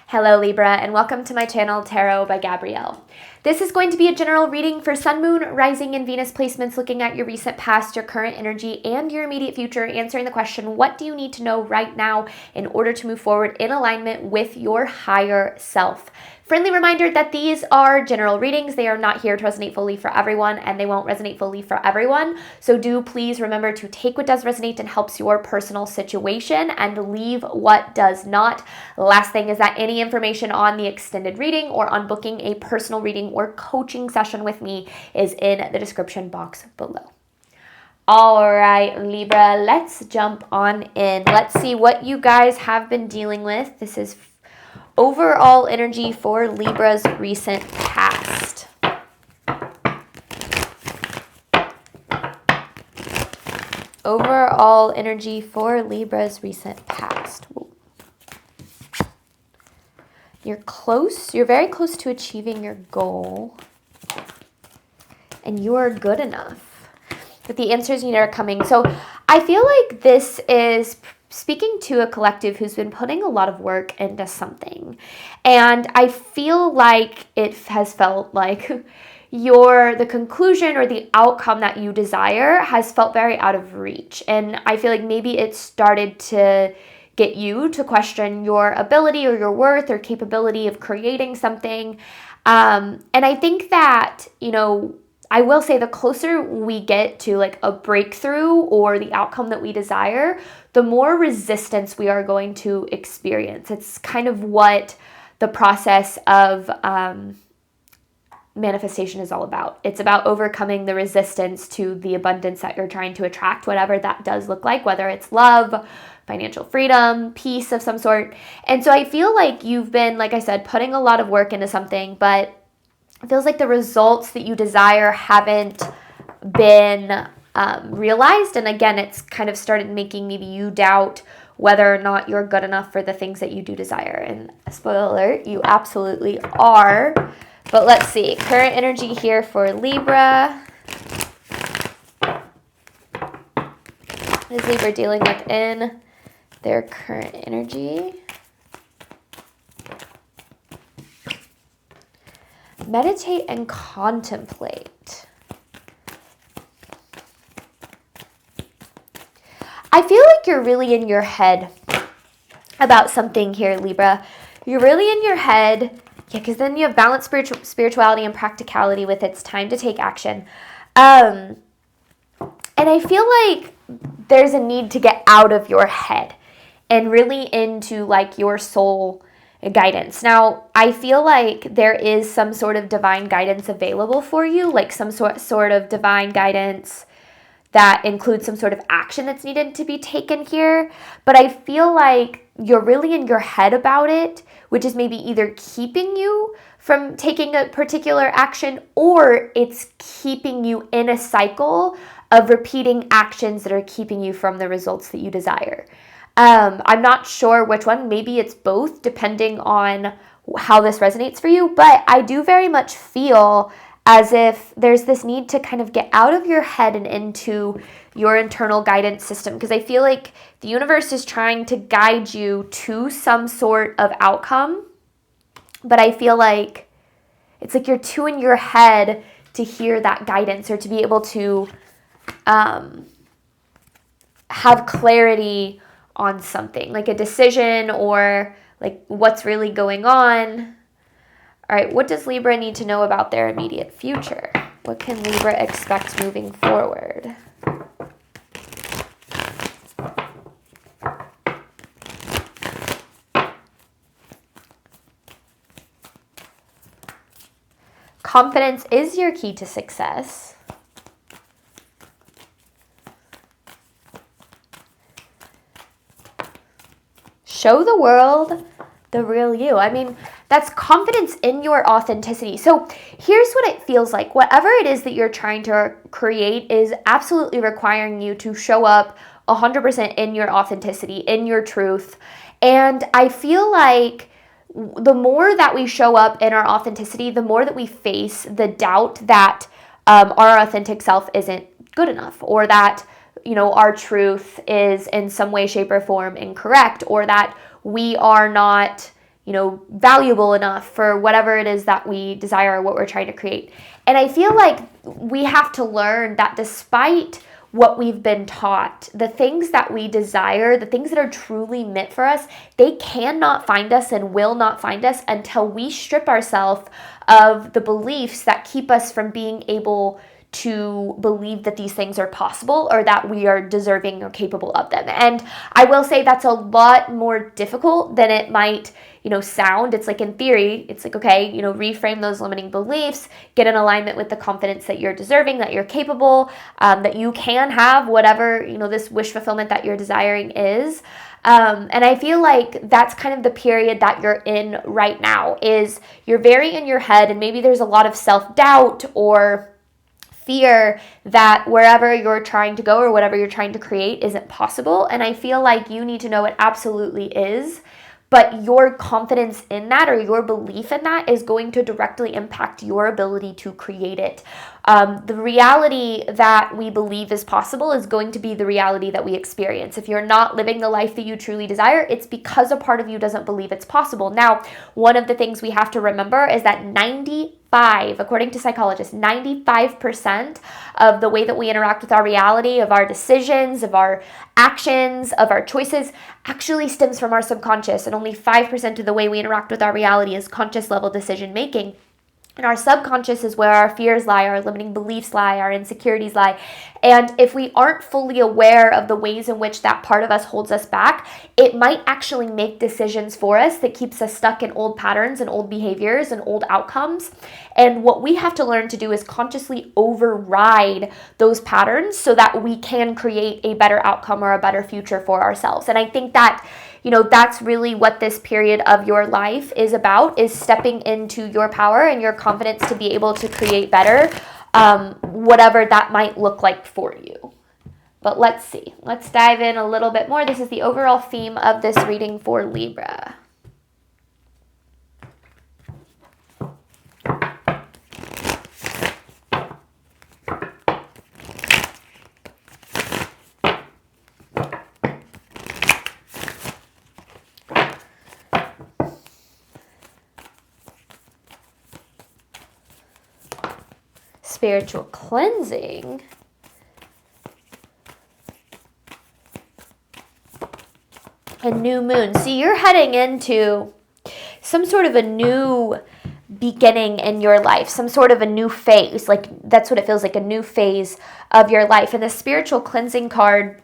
Hello Libra, and welcome to my channel Tarot by Gabrielle. This is going to be a general reading for Sun, Moon, Rising, and Venus placements, looking at your recent past, your current energy, and your immediate future, answering the question, what do you need to know right now in order to move forward in alignment with your higher self? Friendly reminder that these are general readings. They are not here to resonate fully for everyone, and they won't resonate fully for everyone. So do please remember to take what does resonate and helps your personal situation and leave what does not. Last thing is that any information on the extended reading or on booking a personal reading or coaching session with me is in the description box below. All right, Libra, let's jump on in. Let's see what you guys have been dealing with. This is overall energy for Libra's recent past. Overall energy for Libra's recent past. Ooh. You're very close to achieving your goal, and you are good enough. But the answers you need are coming. So I feel like this is speaking to a collective who's been putting a lot of work into something. And I feel like it has felt like the conclusion or the outcome that you desire has felt very out of reach. And I feel like maybe it started to get you to question your ability or your worth or capability of creating something. And I think that, I will say the closer we get to like a breakthrough or the outcome that we desire, the more resistance we are going to experience. It's kind of what the process of manifestation is all about. It's about overcoming the resistance to the abundance that you're trying to attract, whatever that does look like, whether it's love, financial freedom, peace of some sort. And so I feel like you've been, like I said, putting a lot of work into something, but it feels like the results that you desire haven't been realized. And again, it's kind of started making maybe you doubt whether or not you're good enough for the things that you do desire. And spoiler alert, you absolutely are. But let's see, current energy here for Libra. What is Libra dealing with in their current energy? Meditate and contemplate. I feel like you're really in your head about something here, Libra. You're really in your head, because then you have balanced spirituality and practicality with it's time to take action. And I feel like there's a need to get out of your head and really into like your soul guidance. Now, I feel like there is some sort of divine guidance available for you, like some sort of divine guidance that includes some sort of action that's needed to be taken here. But I feel like you're really in your head about it, which is maybe either keeping you from taking a particular action, or it's keeping you in a cycle of repeating actions that are keeping you from the results that you desire. I'm not sure which one. Maybe it's both, depending on how this resonates for you. But I do very much feel as if there's this need to kind of get out of your head and into your internal guidance system. Because I feel like the universe is trying to guide you to some sort of outcome. But I feel like it's like you're too in your head to hear that guidance or to be able to have clarity on something, like a decision or like what's really going on. All right, what does Libra need to know about their immediate future? What can Libra expect moving forward? Confidence is your key to success. Show the world the real you. I mean, that's confidence in your authenticity. So here's what it feels like. Whatever it is that you're trying to create is absolutely requiring you to show up 100% in your authenticity, in your truth. And I feel like the more that we show up in our authenticity, the more that we face the doubt that our authentic self isn't good enough, or that our truth is in some way, shape, or form incorrect, or that we are not, valuable enough for whatever it is that we desire or what we're trying to create. And I feel like we have to learn that despite what we've been taught, the things that we desire, the things that are truly meant for us, they cannot find us and will not find us until we strip ourselves of the beliefs that keep us from being able to believe that these things are possible or that we are deserving or capable of them. And I will say that's a lot more difficult than it might sound. It's like, in theory, it's like, okay, reframe those limiting beliefs, get in alignment with the confidence that you're deserving, that you're capable, that you can have whatever, this wish fulfillment that you're desiring is. And I feel like that's kind of the period that you're in right now, is you're very in your head, and maybe there's a lot of self-doubt or fear that wherever you're trying to go or whatever you're trying to create isn't possible. And I feel like you need to know it absolutely is. But your confidence in that, or your belief in that, is going to directly impact your ability to create it. The reality that we believe is possible is going to be the reality that we experience. If you're not living the life that you truly desire, it's because a part of you doesn't believe it's possible. Now, one of the things we have to remember is that according to psychologists, 95% of the way that we interact with our reality, of our decisions, of our actions, of our choices, actually stems from our subconscious, and only 5% of the way we interact with our reality is conscious level decision making. And our subconscious is where our fears lie, our limiting beliefs lie, our insecurities lie. And if we aren't fully aware of the ways in which that part of us holds us back, it might actually make decisions for us that keeps us stuck in old patterns and old behaviors and old outcomes. And what we have to learn to do is consciously override those patterns so that we can create a better outcome or a better future for ourselves. And I think that that's really what this period of your life is about, is stepping into your power and your confidence to be able to create better, whatever that might look like for you. But let's see. Let's dive in a little bit more. This is the overall theme of this reading for Libra. Spiritual cleansing. A new moon. See, you're heading into some sort of a new beginning in your life, some sort of a new phase. Like, that's what it feels like, a new phase of your life. And the spiritual cleansing card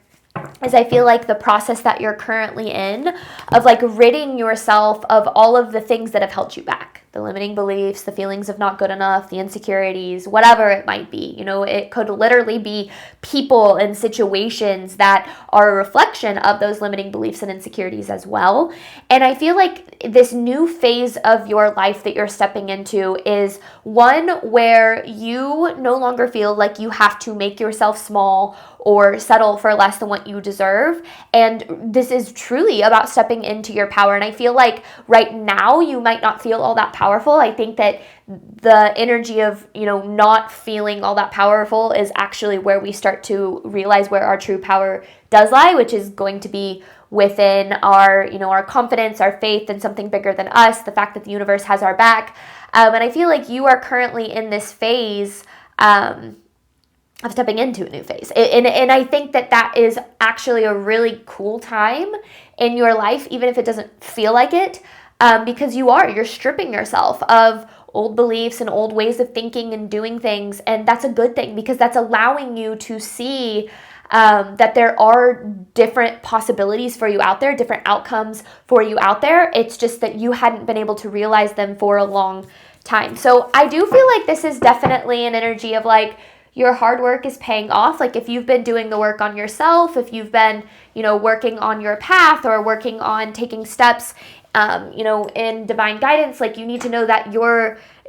is, I feel like, the process that you're currently in of like ridding yourself of all of the things that have held you back. The limiting beliefs, the feelings of not good enough, the insecurities, whatever it might be. It could literally be people and situations that are a reflection of those limiting beliefs and insecurities as well. And I feel like this new phase of your life that you're stepping into is one where you no longer feel like you have to make yourself small or settle for less than what you deserve. And this is truly about stepping into your power. And I feel like right now you might not feel all that powerful. I think that the energy of, not feeling all that powerful is actually where we start to realize where our true power does lie, which is going to be within our, our confidence, our faith in something bigger than us, the fact that the universe has our back. And I feel like you are currently in this phase, of stepping into a new phase. And I think that is actually a really cool time in your life, even if it doesn't feel like it, because you're stripping yourself of old beliefs and old ways of thinking and doing things. And that's a good thing, because that's allowing you to see that there are different possibilities for you out there, different outcomes for you out there. It's just that you hadn't been able to realize them for a long time. So I do feel like this is definitely an energy of like, your hard work is paying off. Like, if you've been doing the work on yourself, if you've been, working on your path or working on taking steps, in divine guidance, like, you need to know that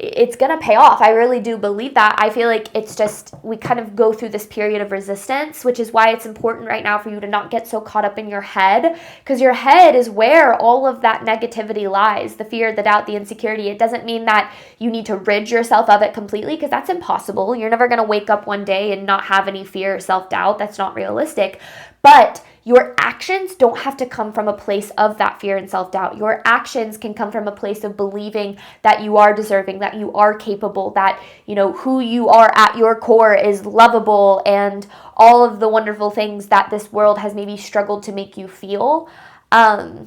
it's going to pay off. I really do believe that. I feel like it's just, we kind of go through this period of resistance, which is why it's important right now for you to not get so caught up in your head, because your head is where all of that negativity lies, the fear, the doubt, the insecurity. It doesn't mean that you need to rid yourself of it completely, because that's impossible. You're never going to wake up one day and not have any fear or self-doubt. That's not realistic. But your actions don't have to come from a place of that fear and self-doubt. Your actions can come from a place of believing that you are deserving, that you are capable, that, you know, who you are at your core is lovable, and all of the wonderful things that this world has maybe struggled to make you feel. So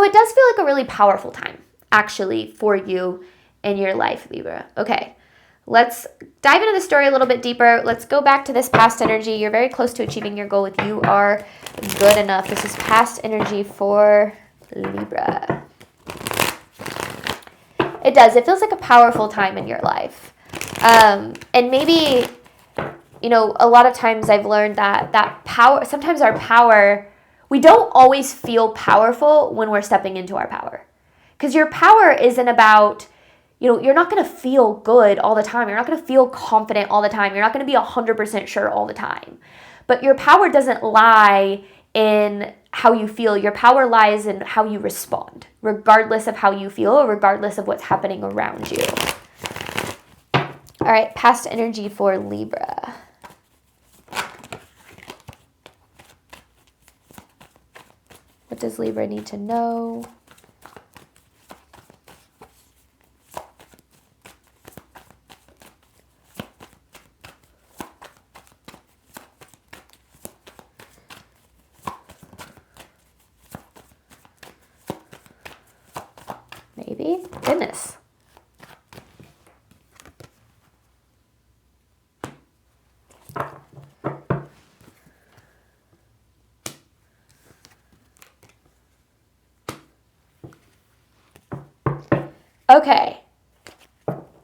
it does feel like a really powerful time, actually, for you in your life, Libra. Okay. Let's dive into the story a little bit deeper. Let's go back to this past energy. You're very close to achieving your goal with You Are Good Enough. This is past energy for Libra. It does. It feels like a powerful time in your life. And maybe, you know, a lot of times I've learned that power, sometimes our power, we don't always feel powerful when we're stepping into our power. Because your power isn't about, you know, you're not going to feel good all the time. You're not going to feel confident all the time. You're not going to be 100% sure all the time. But your power doesn't lie in how you feel. Your power lies in how you respond, regardless of how you feel or regardless of what's happening around you. All right, past energy for Libra. What does Libra need to know? Maybe. Goodness.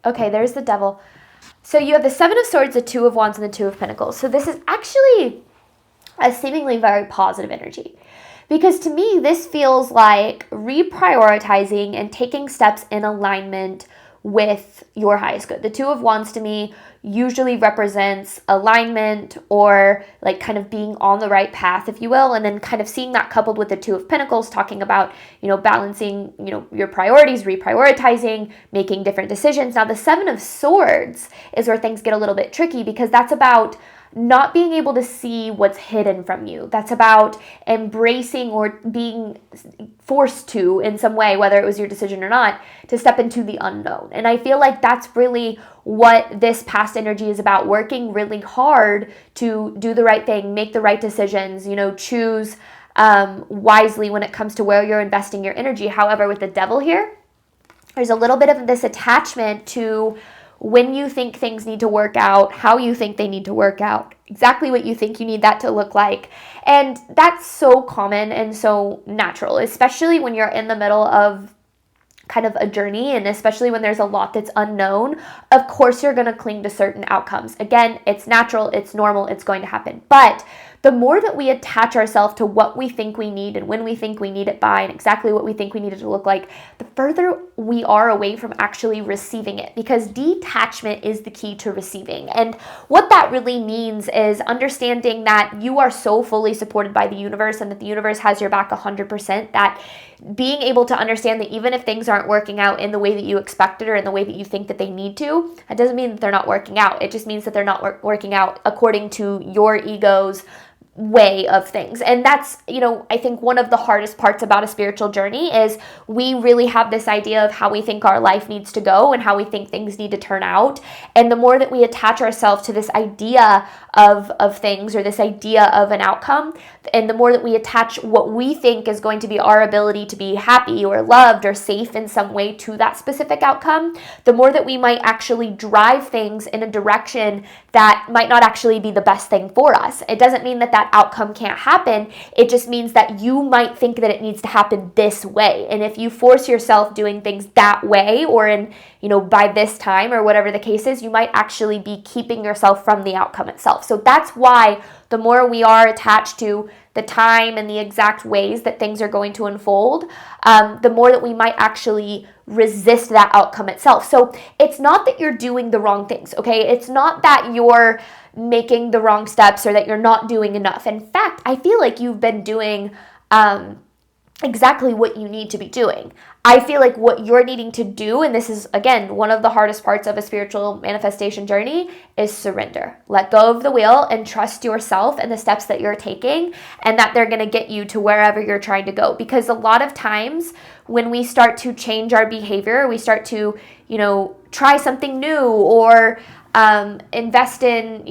Okay, there's the Devil. So you have the Seven of Swords, the Two of Wands, and the Two of Pentacles. So this is actually a seemingly very positive energy. Because to me, this feels like reprioritizing and taking steps in alignment with your highest good. The Two of Wands to me usually represents alignment, or like kind of being on the right path, if you will, and then kind of seeing that coupled with the Two of Pentacles, talking about, you know, balancing, you know, your priorities, reprioritizing, making different decisions. Now, the Seven of Swords is where things get a little bit tricky, because that's about not being able to see what's hidden from you. That's about embracing or being forced to, in some way, whether it was your decision or not, to step into the unknown. And I feel like that's really what this past energy is about, working really hard to do the right thing, make the right decisions, you know, choose wisely when it comes to where you're investing your energy. However, with the Devil here, there's a little bit of this attachment to when you think things need to work out, how you think they need to work out, exactly what you think you need that to look like. And that's so common and so natural, especially when you're in the middle of kind of a journey, and especially when there's a lot that's unknown. Of course, you're going to cling to certain outcomes. Again, it's natural, it's normal, it's going to happen. But the more that we attach ourselves to what we think we need and when we think we need it by and exactly what we think we need it to look like, the further we are away from actually receiving it, because detachment is the key to receiving. And what that really means is understanding that you are so fully supported by the universe and that the universe has your back 100%, that being able to understand that even if things aren't working out in the way that you expected or in the way that you think that they need to, that doesn't mean that they're not working out. It just means that they're not working out according to your ego's way of things. And that's, you know, I think one of the hardest parts about a spiritual journey is we really have this idea of how we think our life needs to go and how we think things need to turn out. And the more that we attach ourselves to this idea of things, or this idea of an outcome, and the more that we attach what we think is going to be our ability to be happy or loved or safe in some way to that specific outcome, the more that we might actually drive things in a direction that might not actually be the best thing for us. It doesn't mean that that outcome can't happen. It just means that you might think that it needs to happen this way. And if you force yourself doing things that way, or in, by this time, or whatever the case is, you might actually be keeping yourself from the outcome itself. So that's why the more we are attached to the time and the exact ways that things are going to unfold, the more that we might actually resist that outcome itself. So it's not that you're doing the wrong things, okay? It's not that you're making the wrong steps or that you're not doing enough. In fact, I feel like you've been doing exactly what you need to be doing. I feel like what you're needing to do, and this is, again, one of the hardest parts of a spiritual manifestation journey, is surrender. Let go of the wheel and trust yourself and the steps that you're taking, and that they're going to get you to wherever you're trying to go. Because a lot of times when we start to change our behavior, we start to, try something new, or invest in,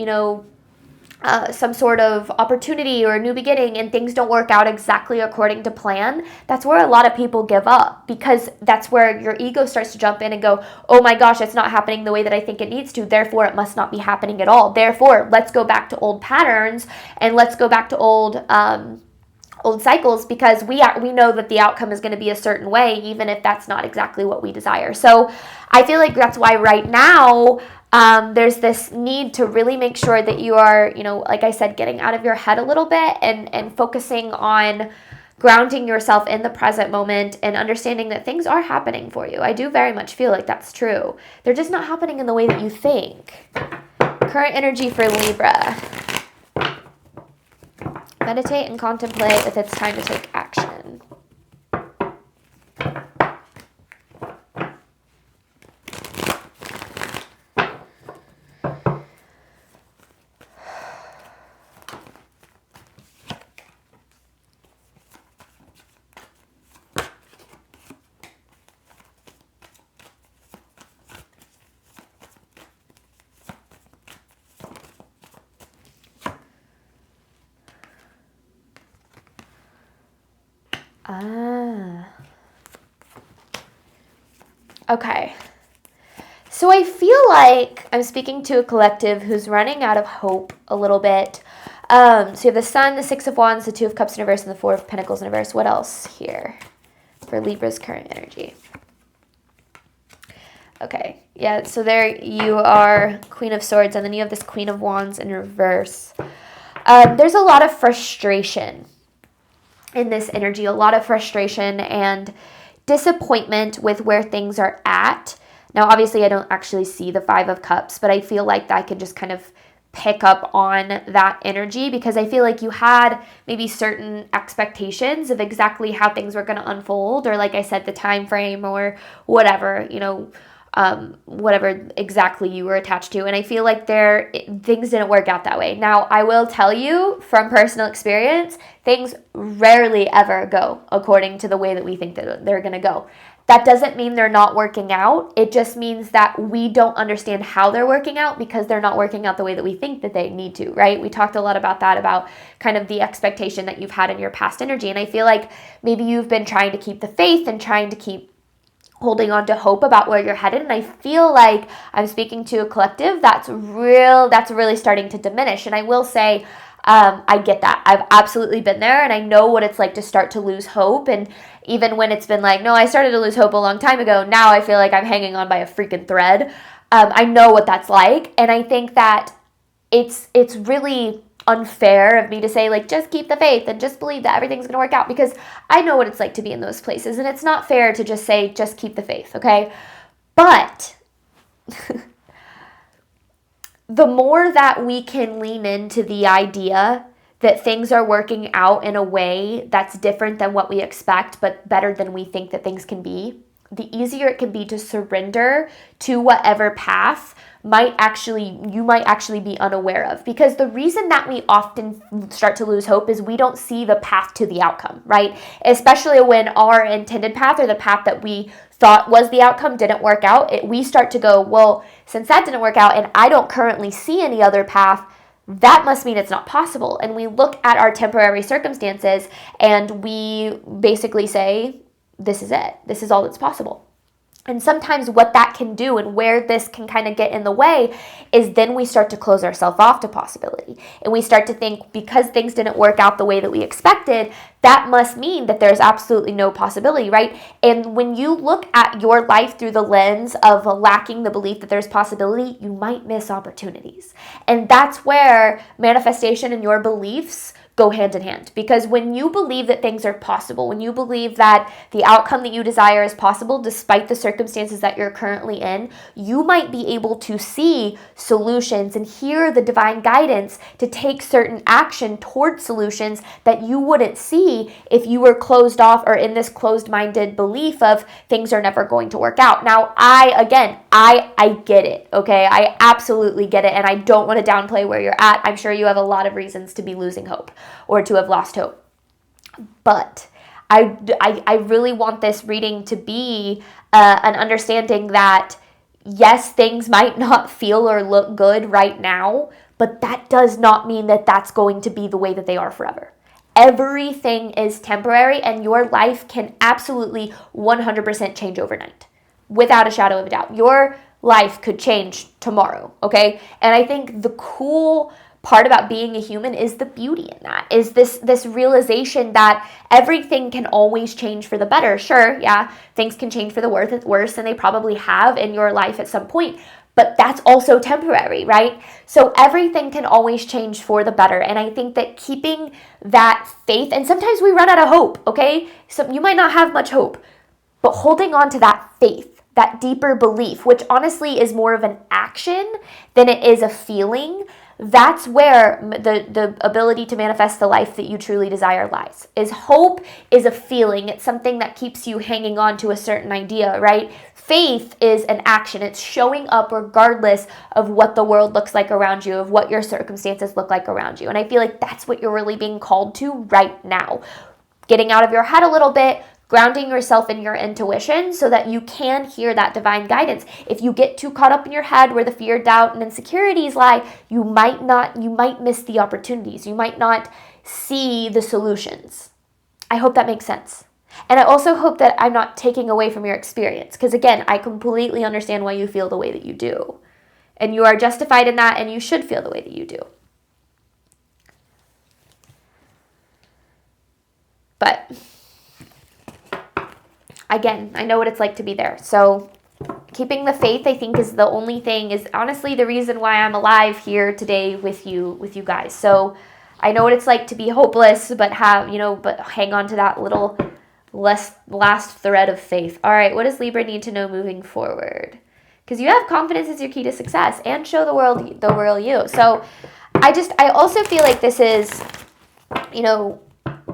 some sort of opportunity or a new beginning, and things don't work out exactly according to plan, that's where a lot of people give up, because that's where your ego starts to jump in and go, oh my gosh, it's not happening the way that I think it needs to, therefore it must not be happening at all. Therefore, let's go back to old patterns, and let's go back to old cycles, because we know that the outcome is going to be a certain way, even if that's not exactly what we desire. So I feel like that's why right now there's this need to really make sure that you are, like I said, getting out of your head a little bit, and focusing on grounding yourself in the present moment and understanding that things are happening for you. I do very much feel like that's true. They're just not happening in the way that you think. Current energy for Libra. Meditate and contemplate if it's time to take action. Okay. So I feel like I'm speaking to a collective who's running out of hope a little bit. So you have the Sun, the Six of Wands, the Two of Cups in reverse, and the Four of Pentacles in reverse. What else here for Libra's current energy? Okay. Yeah, so there you are, Queen of Swords, and then you have this Queen of Wands in reverse. There's a lot of frustration in this energy, a lot of frustration and disappointment with where things are at. Now, obviously, I don't actually see the Five of Cups, but I feel like I could just kind of pick up on that energy, because I feel like you had maybe certain expectations of exactly how things were going to unfold, or like I said, the time frame, or whatever, whatever exactly you were attached to. And I feel like things didn't work out that way. Now, I will tell you from personal experience, things rarely ever go according to the way that we think that they're going to go. That doesn't mean they're not working out. It just means that we don't understand how they're working out, because they're not working out the way that we think that they need to, right? We talked a lot about that, about kind of the expectation that you've had in your past energy. And I feel like maybe you've been trying to keep the faith and trying to keep holding on to hope about where you're headed. And I feel like I'm speaking to a collective that's really starting to diminish. And I will say, I get that. I've absolutely been there, and I know what it's like to start to lose hope. And even when it's been like, no, I started to lose hope a long time ago, now I feel like I'm hanging on by a freaking thread. I know what that's like. And I think that it's really unfair of me to say, like, just keep the faith and just believe that everything's going to work out, because I know what it's like to be in those places, and it's not fair to just say, just keep the faith, okay? But the more that we can lean into the idea that things are working out in a way that's different than what we expect, but better than we think that things can be, the easier it can be to surrender to whatever path you might actually be unaware of. Because the reason that we often start to lose hope is we don't see the path to the outcome, right? Especially when our intended path, or the path that we thought was the outcome, didn't work out. We start to go, well, since that didn't work out and I don't currently see any other path, that must mean it's not possible. And we look at our temporary circumstances and we basically say, this is it. This is all that's possible. And sometimes what that can do and where this can kind of get in the way is then we start to close ourselves off to possibility. And we start to think because things didn't work out the way that we expected, that must mean that there's absolutely no possibility, right? And when you look at your life through the lens of lacking the belief that there's possibility, you might miss opportunities. And that's where manifestation and your beliefs go hand in hand. Because when you believe that things are possible, when you believe that the outcome that you desire is possible despite the circumstances that you're currently in, you might be able to see solutions and hear the divine guidance to take certain action towards solutions that you wouldn't see if you were closed off or in this closed-minded belief of things are never going to work out. Now, I get it, okay? I absolutely get it, and I don't want to downplay where you're at. I'm sure you have a lot of reasons to be losing hope or to have lost hope. But I really want this reading to be an understanding that, yes, things might not feel or look good right now, but that does not mean that that's going to be the way that they are forever. Everything is temporary, and your life can absolutely 100% change overnight, without a shadow of a doubt. Your life could change tomorrow, okay? And I think the cool part about being a human is the beauty in that, is this realization that everything can always change for the better. Sure, yeah, things can change for the worse, and they probably have in your life at some point, but that's also temporary, right? So everything can always change for the better. And I think that keeping that faith, and sometimes we run out of hope, okay? So you might not have much hope, but holding on to that faith, that deeper belief, which honestly is more of an action than it is a feeling, that's where the ability to manifest the life that you truly desire lies. Is hope is a feeling. It's something that keeps you hanging on to a certain idea, right? Faith is an action. It's showing up regardless of what the world looks like around you, of what your circumstances look like around you. And I feel like that's what you're really being called to right now. Getting out of your head a little bit, grounding yourself in your intuition so that you can hear that divine guidance. If you get too caught up in your head where the fear, doubt, and insecurities lie, you might miss the opportunities. You might not see the solutions. I hope that makes sense. And I also hope that I'm not taking away from your experience, because again, I completely understand why you feel the way that you do. And you are justified in that, and you should feel the way that you do. But again, I know what it's like to be there. So keeping the faith, I think, is the only thing, is honestly the reason why I'm alive here today with you guys. So I know what it's like to be hopeless, but hang on to that little last thread of faith. All right, what does Libra need to know moving forward? Because you have confidence is your key to success, and show the world the real you. So I also feel like this is,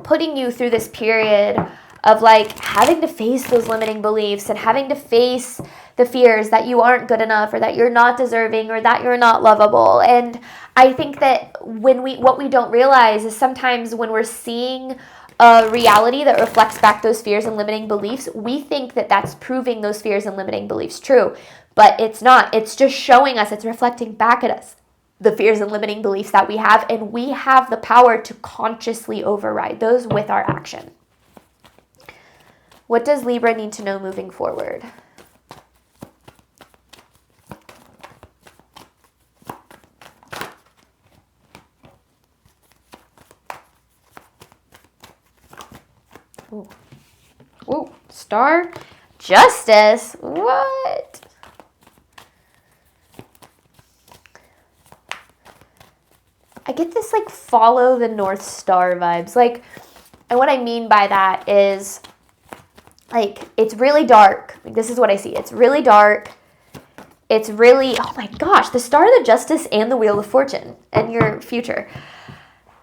putting you through this period of like having to face those limiting beliefs and having to face the fears that you aren't good enough, or that you're not deserving, or that you're not lovable. And I think that what we don't realize is sometimes when we're seeing a reality that reflects back those fears and limiting beliefs, we think that that's proving those fears and limiting beliefs true, but it's not. It's just showing us, it's reflecting back at us the fears and limiting beliefs that we have, and we have the power to consciously override those with our action. What does Libra need to know moving forward? Ooh. Ooh, Star Justice. What? I get this like follow the North Star vibes. Like, and what I mean by that is, like, it's really dark. Like, this is what I see. It's really dark. It's really, oh my gosh, the Star of the Justice and the Wheel of Fortune and your future.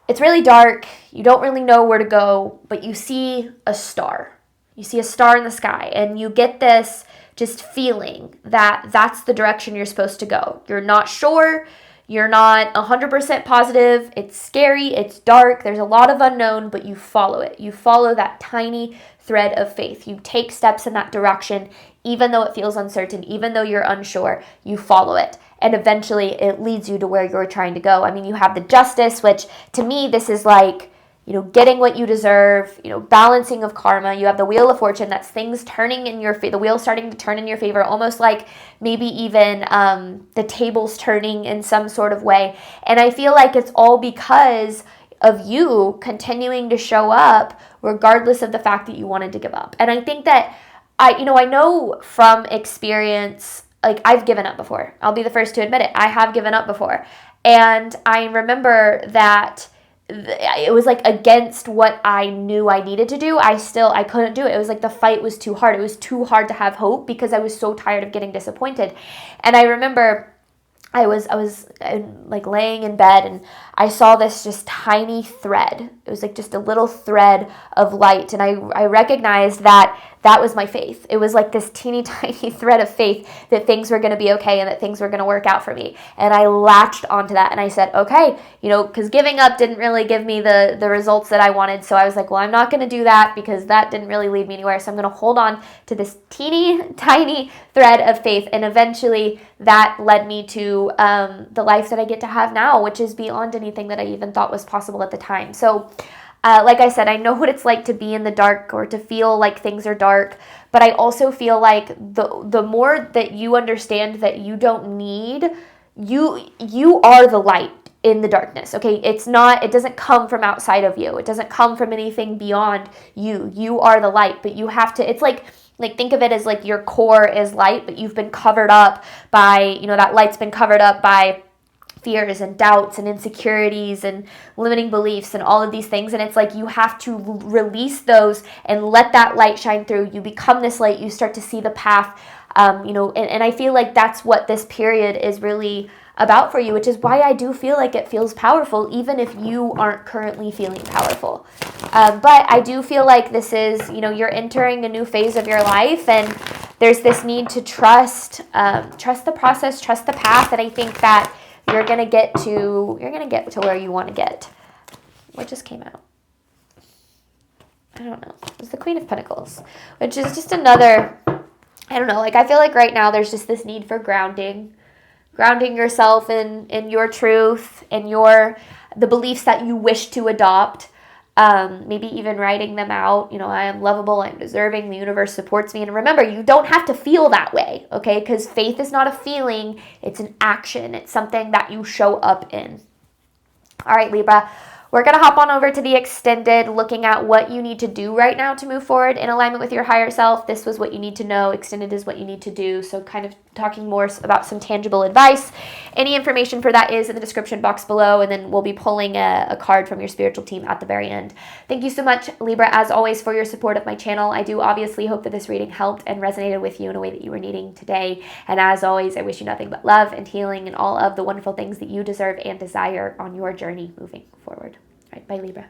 It's really dark. You don't really know where to go, but you see a star. You see a star in the sky, and you get this just feeling that that's the direction you're supposed to go. You're not sure. You're not 100% positive. It's scary. It's dark. There's a lot of unknown, but you follow it. You follow that tiny thread of faith. You take steps in that direction, even though it feels uncertain, even though you're unsure, you follow it. And eventually it leads you to where you're trying to go. I mean, you have the Justice, which to me, this is like, getting what you deserve, balancing of karma. You have the Wheel of Fortune, that's things turning in your favor, the wheel starting to turn in your favor, almost like maybe even the tables turning in some sort of way. And I feel like it's all because of you continuing to show up regardless of the fact that you wanted to give up. And I think that I know from experience, like I've given up before. I'll be the first to admit it. I have given up before. And I remember that it was like against what I knew I needed to do. I couldn't do it. It was like the fight was too hard. It was too hard to have hope because I was so tired of getting disappointed. And I remember I was like laying in bed and I saw this just tiny thread. It was like just a little thread of light. And I recognized that was my faith. It was like this teeny tiny thread of faith that things were going to be okay and that things were going to work out for me. And I latched onto that and I said, okay, because giving up didn't really give me the results that I wanted. So I was like, well, I'm not going to do that because that didn't really lead me anywhere. So I'm going to hold on to this teeny tiny thread of faith. And eventually that led me to the life that I get to have now, which is beyond anything that I even thought was possible at the time. So like I said, I know what it's like to be in the dark or to feel like things are dark, but I also feel like the more that you understand that you don't need, you are the light in the darkness, okay? It doesn't come from outside of you. It doesn't come from anything beyond you. You are the light, but you have to, it's like think of it as like your core is light, but you've been covered up by, that light's been covered up by fears and doubts and insecurities and limiting beliefs and all of these things. And it's like you have to release those and let that light shine through. You become this light. You start to see the path, and I feel like that's what this period is really about for you, which is why I do feel like it feels powerful, even if you aren't currently feeling powerful. But I do feel like this is, you're entering a new phase of your life, and there's this need to trust the process, trust the path. And I think that you're gonna get to where you want to get. What just came out? I don't know. It was the Queen of Pentacles, which is just another, I don't know, like I feel like right now there's just this need for grounding yourself in your truth and the beliefs that you wish to adopt. Maybe even writing them out. I am lovable, I'm deserving, the universe supports me. And remember, you don't have to feel that way, okay? Because faith is not a feeling, it's an action. It's something that you show up in. All right, Libra, we're going to hop on over to the extended, looking at what you need to do right now to move forward in alignment with your higher self. This was what you need to know. Extended is what you need to do. So kind of talking more about some tangible advice. Any information for that is in the description box below, and then we'll be pulling a card from your spiritual team at the very end. Thank you so much, Libra, as always, for your support of my channel. I do obviously hope that this reading helped and resonated with you in a way that you were needing today. And as always, I wish you nothing but love and healing and all of the wonderful things that you deserve and desire on your journey moving forward. All right, bye, Libra.